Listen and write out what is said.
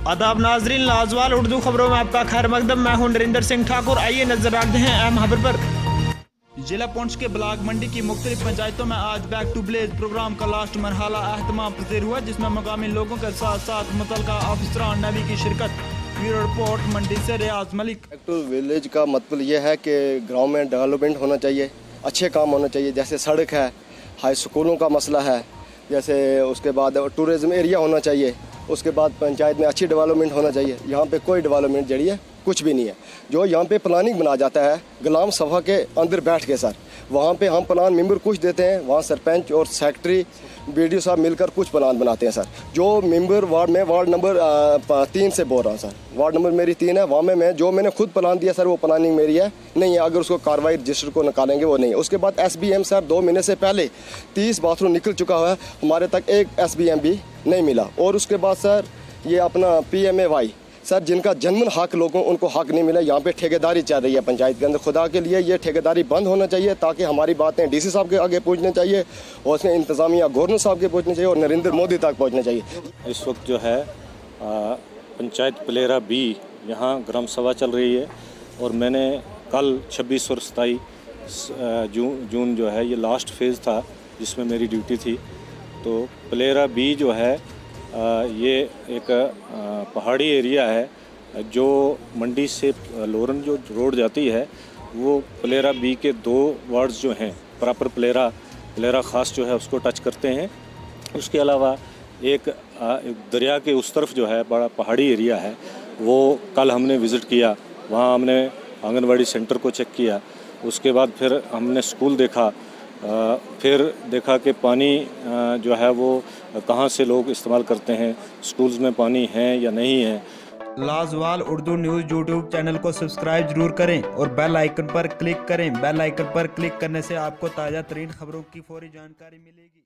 आदाब नाजरीन, लाजवाल उर्दू खबरों में आपका खैर मकदम। मैं हूं नरिंदर सिंह ठाकुर। आइए नजर डालते हैं अहम खबर पर। जिला पुंछ के ब्लॉक मंडी की मुख्तलिफ पंचायतों में आज बैक टू विलेज प्रोग्राम का लास्ट मरहला अहतमाम पजीर हुआ, जिसमें मकामी लोगों के साथ साथ मुतल्लिका अफसरान नबी की शिरकत। ब्यूरो रिपोर्ट मंडी से रियाज मलिक। बैक टू विलेज का मतलब ये है कि गाँव में डेवलपमेंट होना चाहिए, अच्छे काम होने चाहिए, जैसे सड़क है, हाई स्कूलों का मसला है, जैसे उसके बाद टूरिज्म एरिया होना चाहिए, उसके बाद पंचायत में अच्छी डेवलपमेंट होना चाहिए। यहाँ पे कोई डेवलपमेंट जरिए कुछ भी नहीं है। जो यहाँ पे प्लानिंग बना जाता है गुलाम सभा के अंदर बैठ के सर, वहाँ पे हम प्लान मेंबर कुछ देते हैं, वहाँ सरपंच और सेक्रेटरी बीडीओ साहब मिलकर कुछ प्लान बनाते हैं सर। जो मेंबर वार्ड में वार्ड नंबर 3 से बोल रहा हूँ सर, वार्ड नंबर मेरी 3 है, वहाँ में मैंने खुद प्लान दिया सर, वो प्लानिंग मेरी है नहीं है। अगर उसको कार्रवाई रजिस्टर को निकालेंगे वो नहीं है। उसके बाद SBM सर 2 महीने से पहले 30 बाथरूम निकल चुका है, हमारे तक एक SBM भी नहीं मिला। और उसके बाद सर ये अपना PMAY सर, जिनका जनमन हक लोगों उनको हक नहीं मिला। यहाँ पे ठेकेदारी चल रही है पंचायत के अंदर। खुदा के लिए ये ठेकेदारी बंद होना चाहिए, ताकि हमारी बातें DC साहब के आगे पहुँचनी चाहिए, और उसमें इंतज़ामिया गवर्नर साहब के पहुँचनी चाहिए और नरेंद्र मोदी तक पहुँचना चाहिए। इस वक्त जो है पंचायत पलेरा B यहाँ ग्राम सभा चल रही है, और मैंने कल 26 और 27 जून जो है ये लास्ट फेज़ था जिसमें मेरी ड्यूटी थी। तो पलेरा B जो है ये एक पहाड़ी एरिया है, जो मंडी से लोरन जो रोड जाती है वो पलेरा B के 2 वार्ड्स जो हैं प्रॉपर पलेरा ख़ास जो है उसको टच करते हैं। उसके अलावा एक दरिया के उस तरफ जो है बड़ा पहाड़ी एरिया है, वो कल हमने विज़िट किया। वहाँ हमने आंगनवाड़ी सेंटर को चेक किया। उसके बाद फिर हमने स्कूल देखा, फिर देखा कि पानी जो है वो कहाँ से लोग इस्तेमाल करते हैं, स्कूल्स में पानी है या नहीं है। लाजवाल उर्दू न्यूज़ यूट्यूब चैनल को सब्सक्राइब जरूर करें और बेल आइकन पर क्लिक करें। बेल आइकन पर क्लिक करने से आपको ताज़ा तरीन खबरों की फौरी जानकारी मिलेगी।